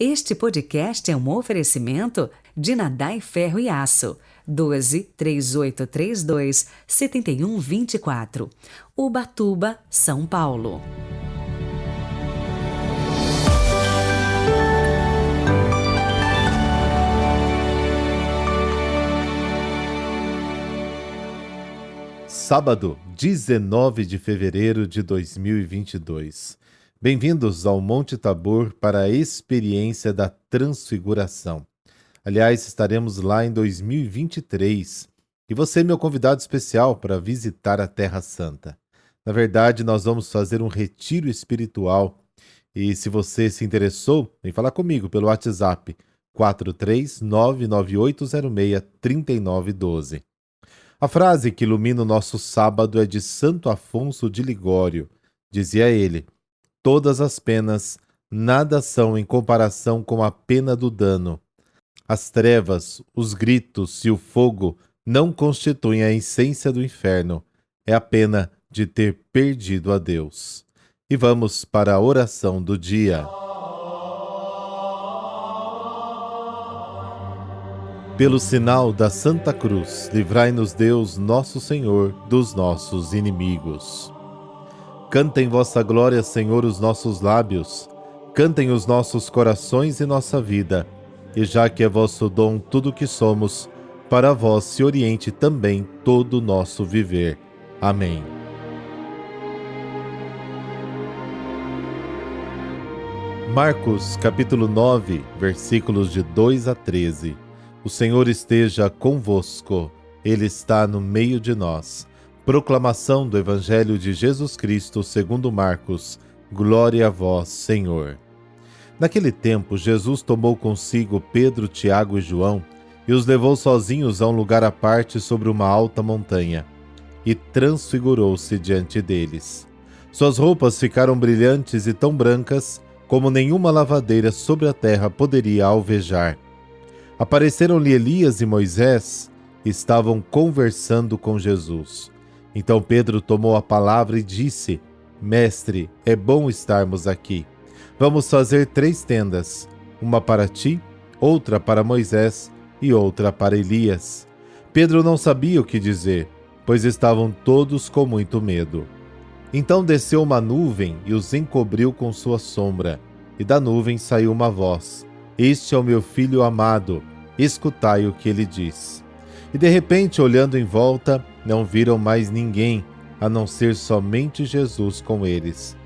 Este podcast é um oferecimento de Nadai Ferro e Aço, 12-3832-7124, Ubatuba, São Paulo. Sábado, 19 de fevereiro de 2022. Bem-vindos ao Monte Tabor para a experiência da Transfiguração. Aliás, estaremos lá em 2023 e você é meu convidado especial para visitar a Terra Santa. Na verdade, nós vamos fazer um retiro espiritual e se você se interessou, vem falar comigo pelo WhatsApp 43998063912. A frase que ilumina o nosso sábado é de Santo Afonso de Ligório. Dizia ele: todas as penas nada são em comparação com a pena do dano. As trevas, os gritos e o fogo não constituem a essência do inferno. É a pena de ter perdido a Deus. E vamos para a oração do dia. Pelo sinal da Santa Cruz, livrai-nos Deus, nosso Senhor, dos nossos inimigos. Cantem vossa glória, Senhor, os nossos lábios, cantem os nossos corações e nossa vida, e já que é vosso dom tudo o que somos, para vós se oriente também todo o nosso viver. Amém. Marcos, capítulo 9, versículos de 2 a 13. O Senhor esteja convosco, Ele está no meio de nós. Proclamação do Evangelho de Jesus Cristo segundo Marcos. Glória a vós, Senhor. Naquele tempo, Jesus tomou consigo Pedro, Tiago e João e os levou sozinhos a um lugar à parte sobre uma alta montanha e transfigurou-se diante deles. Suas roupas ficaram brilhantes e tão brancas como nenhuma lavadeira sobre a terra poderia alvejar. Apareceram-lhe Elias e Moisés e estavam conversando com Jesus. Então Pedro tomou a palavra e disse: Mestre, é bom estarmos aqui. Vamos fazer 3 tendas, uma para ti, outra para Moisés e outra para Elias. Pedro não sabia o que dizer, pois estavam todos com muito medo. Então desceu uma nuvem e os encobriu com sua sombra, e da nuvem saiu uma voz: Este é o meu filho amado, escutai o que ele diz. E de repente, olhando em volta, não viram mais ninguém, a não ser somente Jesus com eles.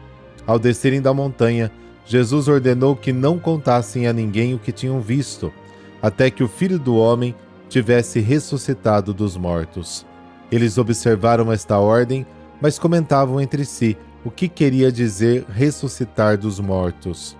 Ao descerem da montanha, Jesus ordenou que não contassem a ninguém o que tinham visto, até que o Filho do Homem tivesse ressuscitado dos mortos. Eles observaram esta ordem, mas comentavam entre si o que queria dizer ressuscitar dos mortos.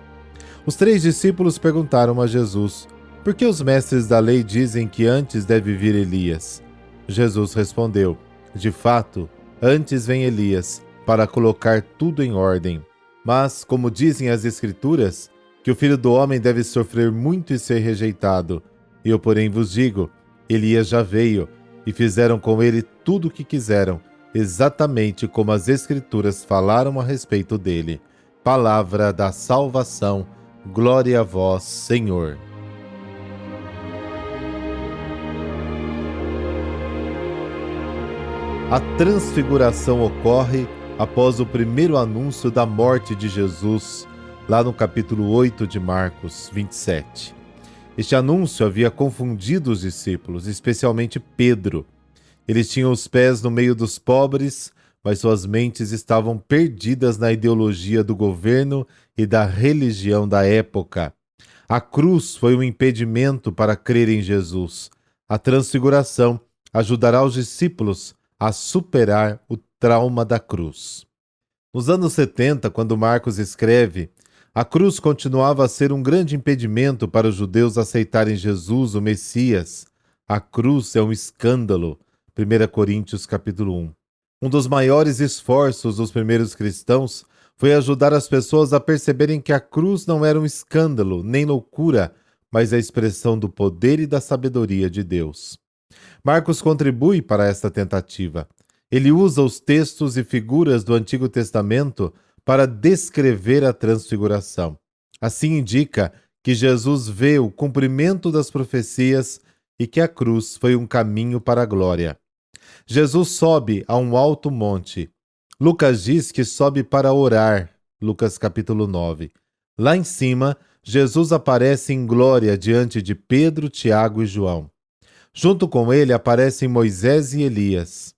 Os 3 discípulos perguntaram a Jesus: por que os mestres da lei dizem que antes deve vir Elias? Jesus respondeu: de fato, antes vem Elias, para colocar tudo em ordem. Mas, como dizem as Escrituras, que o Filho do Homem deve sofrer muito e ser rejeitado. Eu, porém, vos digo, Elias já veio, e fizeram com ele tudo o que quiseram, exatamente como as Escrituras falaram a respeito dele. Palavra da salvação. Glória a vós, Senhor. A transfiguração ocorre após o primeiro anúncio da morte de Jesus, lá no capítulo 8 de Marcos 27. Este anúncio havia confundido os discípulos, especialmente Pedro. Eles tinham os pés no meio dos pobres, mas suas mentes estavam perdidas na ideologia do governo e da religião da época. A cruz foi um impedimento para crer em Jesus. A transfiguração ajudará os discípulos a superar o trauma da cruz. Nos anos 70, quando Marcos escreve, a cruz continuava a ser um grande impedimento para os judeus aceitarem Jesus, o Messias. A cruz é um escândalo. 1 Coríntios capítulo 1. Um dos maiores esforços dos primeiros cristãos foi ajudar as pessoas a perceberem que a cruz não era um escândalo, nem loucura, mas a expressão do poder e da sabedoria de Deus. Marcos contribui para esta tentativa. Ele usa os textos e figuras do Antigo Testamento para descrever a transfiguração. Assim indica que Jesus vê o cumprimento das profecias e que a cruz foi um caminho para a glória. Jesus sobe a um alto monte. Lucas diz que sobe para orar, Lucas capítulo 9. Lá em cima, Jesus aparece em glória diante de Pedro, Tiago e João. Junto com ele aparecem Moisés e Elias.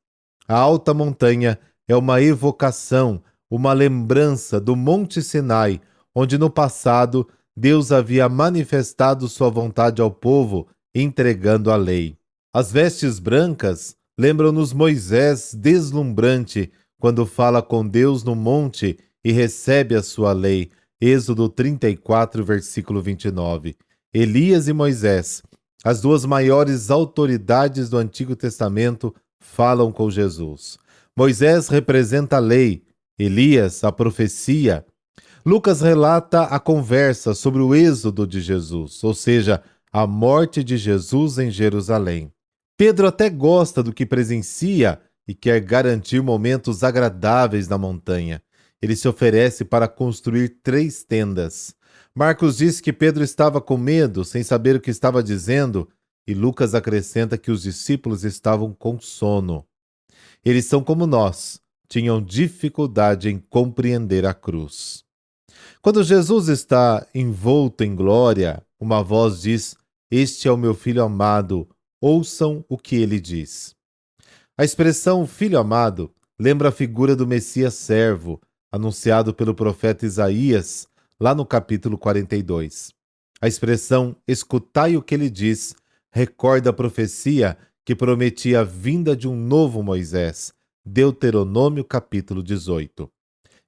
A alta montanha é uma evocação, uma lembrança do Monte Sinai, onde no passado Deus havia manifestado sua vontade ao povo, entregando a lei. As vestes brancas lembram-nos Moisés deslumbrante, quando fala com Deus no monte e recebe a sua lei. Êxodo 34, versículo 29. Elias e Moisés, as duas maiores autoridades do Antigo Testamento, falam com Jesus. Moisés representa a lei, Elias a profecia. Lucas relata a conversa sobre o êxodo de Jesus, ou seja, a morte de Jesus em Jerusalém. Pedro até gosta do que presencia e quer garantir momentos agradáveis na montanha. Ele se oferece para construir 3 tendas. Marcos diz que Pedro estava com medo, sem saber o que estava dizendo, e Lucas acrescenta que os discípulos estavam com sono. Eles são como nós, tinham dificuldade em compreender a cruz. Quando Jesus está envolto em glória, uma voz diz: "Este é o meu filho amado, ouçam o que ele diz." A expressão filho amado lembra a figura do Messias servo, anunciado pelo profeta Isaías, lá no capítulo 42. A expressão escutai o que ele diz recorda a profecia que prometia a vinda de um novo Moisés, Deuteronômio capítulo 18.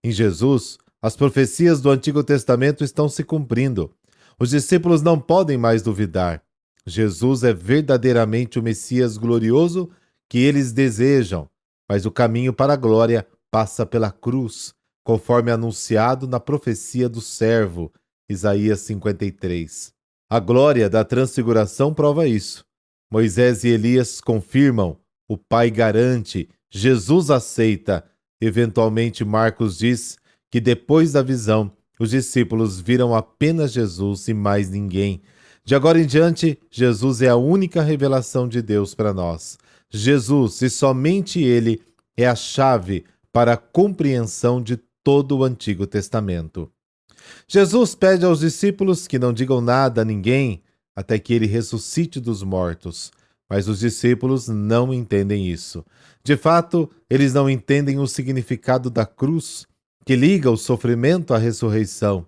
Em Jesus, as profecias do Antigo Testamento estão se cumprindo. Os discípulos não podem mais duvidar. Jesus é verdadeiramente o Messias glorioso que eles desejam, mas o caminho para a glória passa pela cruz, conforme anunciado na profecia do servo, Isaías 53. A glória da transfiguração prova isso. Moisés e Elias confirmam, o Pai garante, Jesus aceita. Eventualmente, Marcos diz que depois da visão, os discípulos viram apenas Jesus e mais ninguém. De agora em diante, Jesus é a única revelação de Deus para nós. Jesus, e somente Ele, é a chave para a compreensão de todo o Antigo Testamento. Jesus pede aos discípulos que não digam nada a ninguém até que ele ressuscite dos mortos, mas os discípulos não entendem isso. De fato, eles não entendem o significado da cruz, que liga o sofrimento à ressurreição.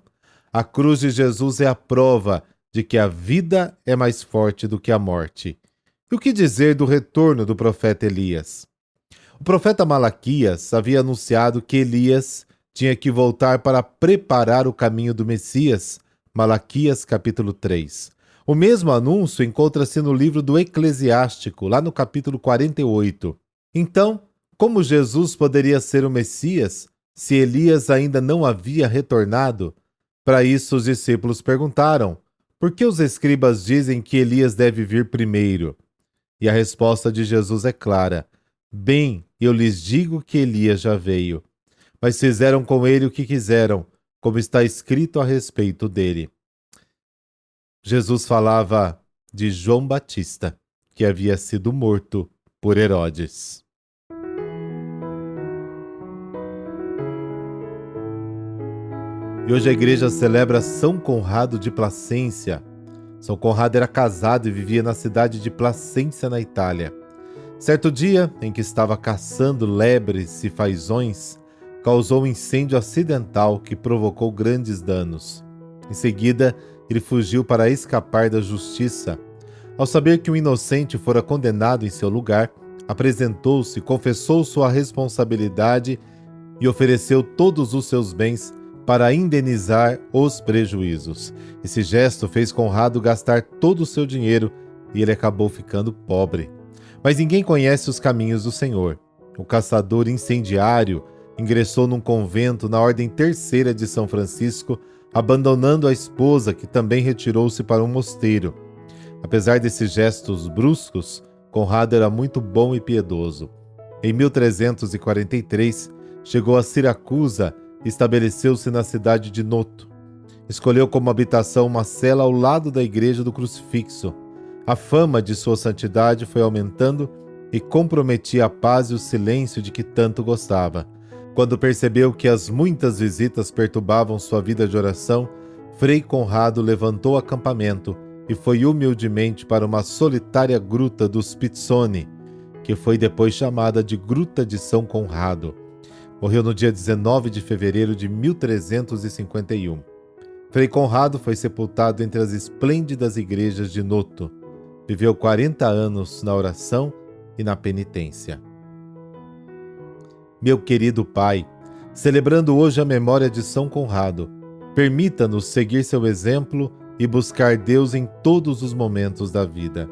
A cruz de Jesus é a prova de que a vida é mais forte do que a morte. E o que dizer do retorno do profeta Elias? O profeta Malaquias havia anunciado que Elias tinha que voltar para preparar o caminho do Messias, Malaquias capítulo 3. O mesmo anúncio encontra-se no livro do Eclesiástico, lá no capítulo 48. Então, como Jesus poderia ser o Messias se Elias ainda não havia retornado? Para isso, os discípulos perguntaram: por que os escribas dizem que Elias deve vir primeiro? E a resposta de Jesus é clara: bem, eu lhes digo que Elias já veio, mas fizeram com ele o que quiseram, como está escrito a respeito dele. Jesus falava de João Batista, que havia sido morto por Herodes. E hoje a igreja celebra São Conrado de Placência. São Conrado era casado e vivia na cidade de Placência, na Itália. Certo dia, em que estava caçando lebres e fazões, causou um incêndio acidental que provocou grandes danos. Em seguida, ele fugiu para escapar da justiça. Ao saber que um inocente fora condenado em seu lugar, apresentou-se, confessou sua responsabilidade e ofereceu todos os seus bens para indenizar os prejuízos. Esse gesto fez Conrado gastar todo o seu dinheiro e ele acabou ficando pobre. Mas ninguém conhece os caminhos do Senhor. O caçador incendiário ingressou num convento na Ordem Terceira de São Francisco, abandonando a esposa, que também retirou-se para um mosteiro. Apesar desses gestos bruscos, Conrado era muito bom e piedoso. Em 1343, chegou a Siracusa e estabeleceu-se na cidade de Noto. Escolheu como habitação uma cela ao lado da igreja do crucifixo. A fama de sua santidade foi aumentando e comprometia a paz e o silêncio de que tanto gostava. Quando percebeu que as muitas visitas perturbavam sua vida de oração, Frei Conrado levantou acampamento e foi humildemente para uma solitária gruta dos Pizzoni, que foi depois chamada de Gruta de São Conrado. Morreu no dia 19 de fevereiro de 1351. Frei Conrado foi sepultado entre as esplêndidas igrejas de Noto. Viveu 40 anos na oração e na penitência. Meu querido Pai, celebrando hoje a memória de São Conrado, permita-nos seguir seu exemplo e buscar Deus em todos os momentos da vida.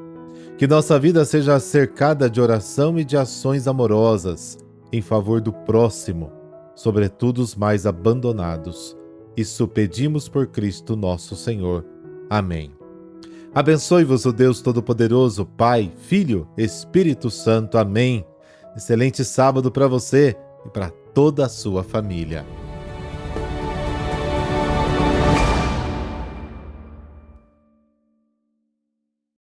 Que nossa vida seja cercada de oração e de ações amorosas em favor do próximo, sobretudo os mais abandonados. Isso pedimos por Cristo nosso Senhor. Amém. Abençoe-vos o Deus Todo-Poderoso, Pai, Filho, Espírito Santo. Amém. Excelente sábado para você e para toda a sua família.